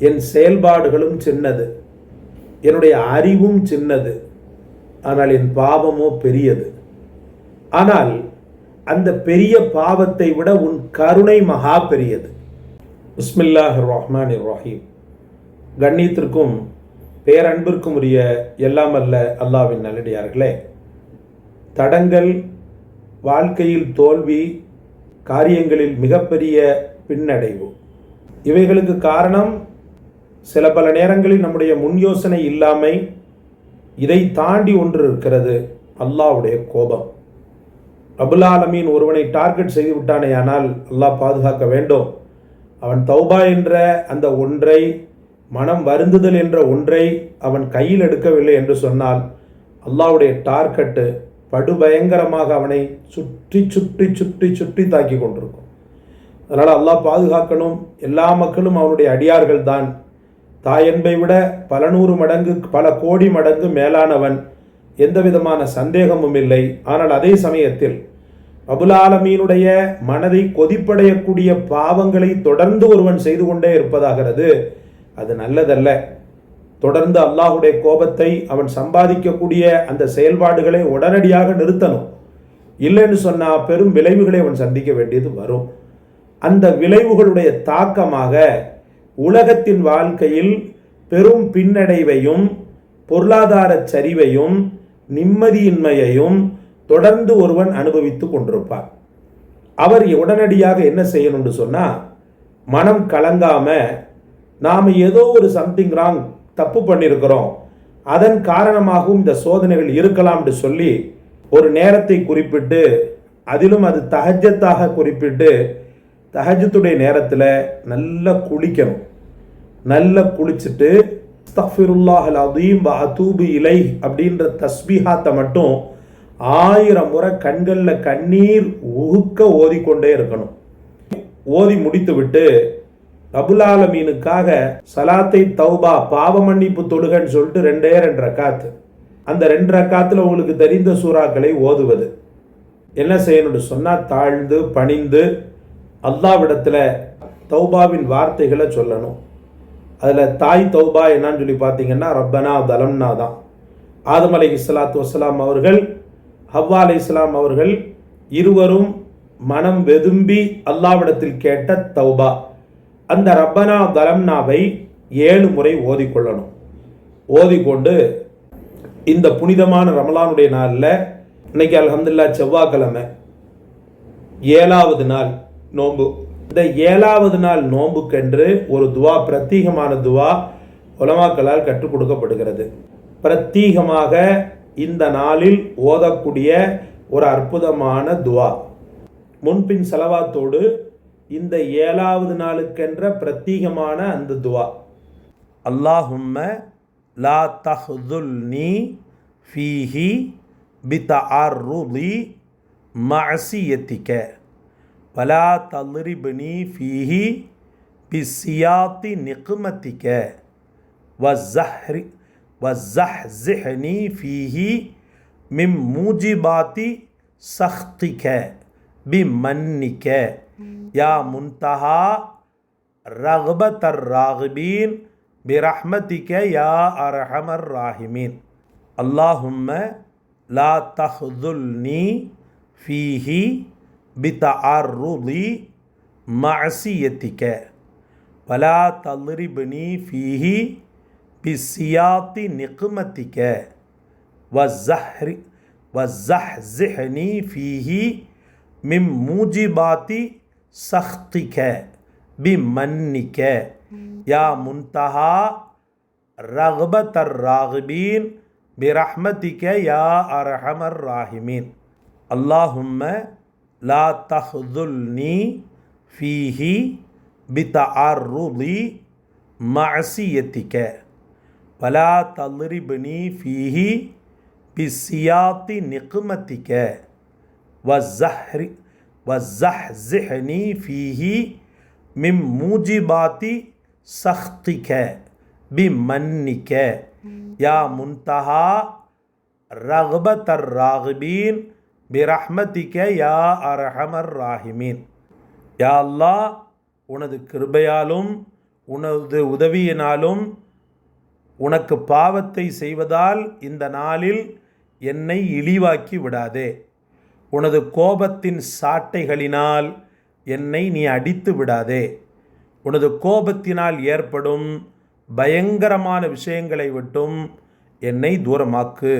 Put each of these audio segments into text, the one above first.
என் செயல்பாடுகளும் சின்னது, என்னுடைய அறிவும் சின்னது, ஆனால் என் பாவமோ பெரியது. ஆனால் அந்த பெரிய பாவத்தை விட உன் கருணை மகா பெரியது. பிஸ்மில்லாஹிர் ரஹ்மானிர் ரஹீம். கண்ணியத்திற்கும் பேரன்பிற்கும் உரிய எல்லாம் அல்ல அல்லாஹ்வின் நல்லடியார்களே, தடங்கள், வாழ்க்கையில் தோல்வி, காரியங்களில் மிகப்பெரிய பின்னடைவு, இவைகளுக்கு காரணம் சில பல நேரங்களில் நம்முடைய முன் யோசனை இல்லாமை. இதை தாண்டி ஒன்று இருக்கிறது, அல்லாஹ்வுடைய கோபம். ரப்புல் ஆலமீன் ஒருவனை டார்கெட் செய்து விட்டானே, ஆனால் அல்லாஹ் பாதுகாக்க வேண்டும். அவன் தௌபா என்ற அந்த ஒன்றை, மனம் வருந்துதல் என்ற ஒன்றை அவன் கையில் எடுக்கவில்லை என்று சொன்னால் அல்லாஹ்வுடைய டார்கெட்டு படுபயங்கரமாக அவனை சுற்றி சுற்றி சுற்றி சுற்றி தாக்கி கொண்டிருக்கும். அதனால் அல்லாஹ் பாதுகாக்கணும். எல்லா மக்களும் அவனுடைய அடியார்கள் தான். தாயன்பை விட பல நூறு மடங்கு, பல கோடி மடங்கு மேலானவன், எந்த விதமான சந்தேகமும் இல்லை. ஆனால் அதே சமயத்தில் ரப்புல் ஆலமீனுடைய மனதை கொதிப்படையக்கூடிய பாவங்களை தொடர்ந்து ஒருவன் செய்து கொண்டே இருப்பதாகிறது, அது நல்லதல்ல. தொடர்ந்து அல்லாஹ்வுடைய கோபத்தை அவன் சம்பாதிக்கக்கூடிய அந்த செயல்பாடுகளை உடனடியாக நிறுத்தணும். இல்லைன்னு சொன்னால் பெரும் விளைவுகளை அவன் சந்திக்க வேண்டியது வரும். அந்த விளைவுகளுடைய தாக்கமாக உலகத்தின் வாழ்க்கையில் பெரும் பின்னடைவையும் பொருளாதார சரிவையும் நிம்மதியின்மையையும் தொடர்ந்து ஒருவன் அனுபவித்து கொண்டிருப்பார். அவர் உடனடியாக என்ன செய்யணும்னு சொன்னால், மனம் கலங்காம, நாம் ஏதோ ஒரு சம்திங் ராங், தப்பு பண்ணியிருக்கிறோம், அதன் காரணமாகவும் இந்த சோதனைகள் இருக்கலாம்னு சொல்லி ஒரு நேரத்தை குறிப்பிட்டு, அதிலும் அது தஹஜ்ஜத்தாக குறிப்பிட்டு, தஹஜ்ஜுடைய நேரத்தில் நல்லா குளிக்கணும். நல்லா குளிச்சுட்டு அஸ்தக்ஃபிருல்லாஹல் அஸீம் வ அதூபு இலைஹ் அப்படின்ற தஸ்பீஹாத்தை மட்டும் 1000 முறை கண்களில் கண்ணீர் உகுக்க ஓதிக்கொண்டே இருக்கணும். ஓதி முடித்து விட்டு ரப்புல் ஆலமீனுக்காக சலாத்தை தௌபா, பாவ மன்னிப்பு தொழுகன்னு சொல்லிட்டு 2 ரக்காத்து, அந்த 2 ரக்காத்தில் உங்களுக்கு தெரிந்த சூறாக்களை ஓதுவது. என்ன செய்யணும்னு சொன்னால், தாழ்ந்து பணிந்து அல்லாஹ்விடத்தில் தௌபாவின் வார்த்தைகளை சொல்லணும். அதில் தாய் தௌபா என்னன்னு சொல்லி பார்த்தீங்கன்னா ரப்பனா தலம்னா தான். ஆதம் அலைஹிஸ்ஸலாத்து வஸ்ஸலாம் அவர்கள், ஹவ்வா அலைஹிஸ்ஸலாம் அவர்கள் இருவரும் மனம் வெதும்பி அல்லாஹ்விடத்தில் கேட்ட தௌபா. அந்த ரப்பனா தலம்னாவை 7 முறை ஓதிக்கொள்ளணும். ஓதிக்கொண்டு இந்த புனிதமான ரமலானுடைய நாளில், இன்னைக்கு அல்ஹம்துலில்லாஹ் செவ்வாய்க்கிழமை, 7வது நாள் நோன்பு. இந்த 7வது நாள் நோன்புக்கென்று ஒரு துவா, பிரத்யேகமான துவா உலமாக்களால் கற்றுக் கொடுக்கப்படுகிறது. பிரத்யேகமாக இந்த நாளில் ஓதக்கூடிய ஒரு அற்புதமான துவா, முன்பின் செலவாத்தோடு இந்த 7வது நாளுக்கென்ற பிரத்யேகமான அந்த துவா, அல்லாஹும்ம லா தஹ்துல்னி ஃபீஹி பிதஅர்ருதி மஅசியத்திக வலா தல்ரிப்னி ஃபீஹி பிஸ்ஸியாத்தி நிக்மத்திக வஸ்ஸஹ்ஸிஹ்னி ஃபீஹி மின் மூஜிபாத்தி சக்திக பிமன்னிக யா முன்தஹா ரக்பத்தர் ராகிபீன் பிரஹ்மதிக யா அர்ஹமர் ராஹிமீன். அல்லாஹும்ம லா தஹ்துல்னி ஃபீஹி பிதஅர்ருதி மஅசியத்திக வலா தல்ரிப்னி ஃபீஹி பிஸ்ஸியாத்தி நிக்மத்திக வஸ்ஸஹ்ஸிஹ்னி ஃபீஹி மின் மூஜிபாத்தி சக்திக பிமன்னிக யா முன்தஹா ரக்பத்தர் ராகிபீன் பிரஹ்மதிக யா அர்ஹமர் ராஹிமீன். அல்லாஹும்ம லா தஹ்துல்னி ஃபீஹி பிதஅர்ருதி மஅசியத்திக வலா தல்ரிப்னி ஃபீஹி பிஸ்ஸியாத்தி நிக்மத்திக வஸ்ஸஹ்ஸிஹ்னி ஃபீஹி மின் மூஜிபாத்தி சக்திக பிமன்னிக யா முன்தஹா ரக்பத்தர் ராகிபீன் பிரஹ்மதிக யா அர்ஹமர் ராஹிமீன். யா அல்லாஹ், உனது கிருபையாலும் உனது உதவியினாலும் உனக்கு பாவத்தை செய்வதால் இந்த நாளில் என்னை இழிவாக்கி விடாதே. உனது கோபத்தின் சாட்டைகளினால் என்னை நீ அடித்து விடாதே. உனது கோபத்தினால் ஏற்படும் பயங்கரமான விஷயங்களை விட்டும் என்னை தூரமாக்கு.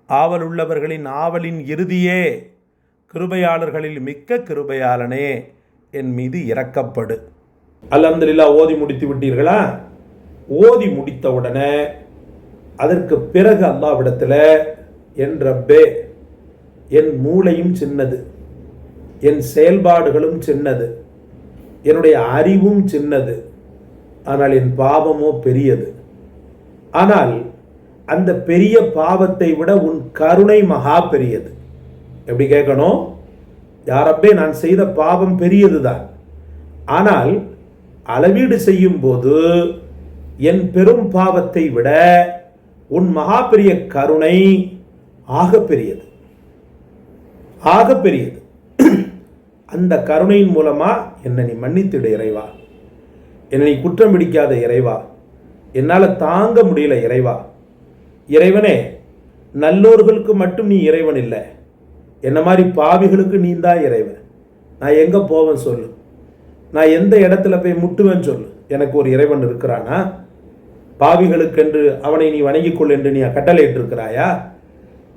ஆவலுள்ளவர்களின் ஆவலின் இறுதியே, கிருபையாளர்களில் மிக்க கிருபையாளனே, என் மீது இரக்கப்படு. அல்ஹம்துலில்லாஹ். ஓதி முடித்து விட்டீர்களா? ஓதி முடித்தவுடனே அதற்கு பிறகு அல்லாஹ்விடத்தில், என் ரப்பே, என் மூளையும் சின்னது, என் செயல்பாடுகளும் சின்னது, என்னுடைய அறிவும் சின்னது, ஆனால் என் பாவமோ பெரியது. ஆனால் அந்த பெரிய பாவத்தை விட உன் கருணை மகா பெரியது. எப்படி கேட்கணும்? யா ரப்பே, நான் செய்த பாவம் பெரியது தான், ஆனால் அளவீடு செய்யும் போது என் பெரும் பாவத்தை விட உன் மகா பெரிய கருணை ஆக பெரியது, ஆக பெரியது. அந்த கருணையின் மூலமா என்னை நீ மன்னித்திடு இறைவா. என்னை நீ குற்றம் பிடிக்காத இறைவா. என்னால் தாங்க முடியல இறைவா. இறைவனே, நல்லோர்களுக்கு மட்டும் நீ இறைவன் இல்லை, என்ன மாதிரி பாவிகளுக்கு நீ தான் இறைவன். நான் எங்கே போவேன் சொல்லு? நான் எந்த இடத்துல போய் முட்டுவேன்னு சொல்லு? எனக்கு ஒரு இறைவன் இருக்கிறானா? பாவிகளுக்கென்று அவனை நீ வணங்கிக்கொள் என்று நீ கட்டளையிட்டிருக்கிறாயா?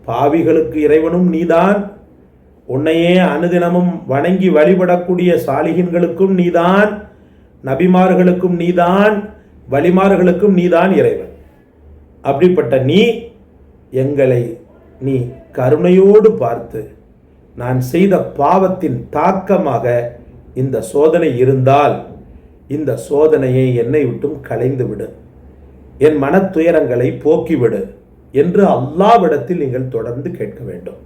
பாவிகளுக்கு இறைவனும் நீதான், உன்னையே அனுதினமும் வணங்கி வழிபடக்கூடிய சாலிகின்களுக்கும் நீதான், நபிமார்களுக்கும் நீதான், வலிமார்களுக்கும் நீதான் இறைவன். அப்படிப்பட்ட நீ எங்களை நீ கருணையோடு பார்த்து, நான் செய்த பாவத்தின் தாக்கமாக இந்த சோதனை இருந்தால் இந்த சோதனையை என்னை விட்டும் களைந்து விடு, என் மனத்துயரங்களை போக்கிவிடு என்று அல்லாஹ்விடத்தில் நீங்கள் தொடர்ந்து கேட்க வேண்டும்.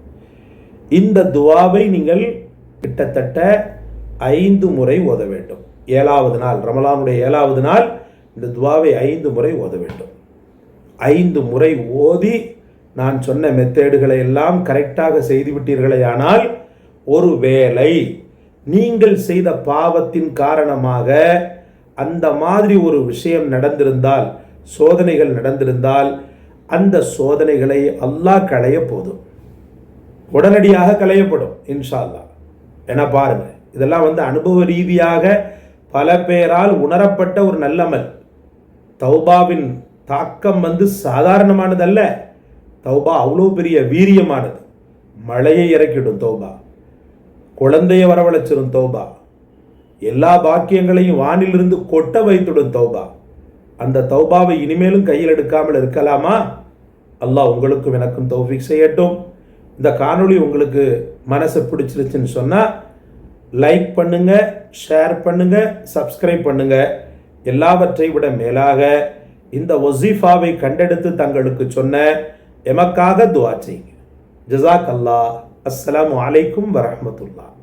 இந்த துவாவை நீங்கள் கிட்டத்தட்ட 5 முறை ஓத வேண்டும். 7வது நாள், ரமலானுடைய 7வது நாள் இந்த துவாவை 5 முறை ஓத வேண்டும். 5 முறை ஓதி நான் சொன்ன மெத்தேடுகளை எல்லாம் கரெக்டாக செய்துவிட்டீர்களே ஆனால், ஒருவேளை நீங்கள் செய்த பாவத்தின் காரணமாக அந்த மாதிரி ஒரு விஷயம் நடந்திருந்தால், சோதனைகள் நடந்திருந்தால், அந்த சோதனைகளை அல்லாஹ் களைய போதும், உடனடியாக களையப்படும் இன்ஷா அல்லாஹ். ஏன்னா பாருங்க, இதெல்லாம் அனுபவ ரீதியாக பல பேரால் உணரப்பட்ட ஒரு நல்லமல். தௌபாவின் தாக்கம் சாதாரணமானதல்ல. தௌபா அவ்வளோ பெரிய வீரியமானது. மழையை இறக்கிடும் தௌபா, குழந்தையை வரவழைச்சிடும் தௌபா, எல்லா பாக்கியங்களையும் வானிலிருந்து கொட்ட வைத்துடும் தௌபா. அந்த தௌபாவை இனிமேலும் கையில் எடுக்காமல் இருக்கலாமா? அல்லாஹ் உங்களுக்கும் எனக்கும் தௌஃபீக் செய்யட்டும். இந்த காணொளி உங்களுக்கு மனசை பிடிச்சிருச்சுன்னு சொன்னால் லைக் பண்ணுங்க, ஷேர் பண்ணுங்க, சப்ஸ்கிரைப் பண்ணுங்க. எல்லாவற்றை விட மேலாக இந்த வஸீஃபாவை கண்டெடுத்து தங்களுக்கு சொன்ன எமக்காக துஆ செய்யுங்க. ஜஸாக் அல்லாஹ். அஸ்ஸலாமு அலைக்கும் வரஹ்மத்துல்லாஹ்.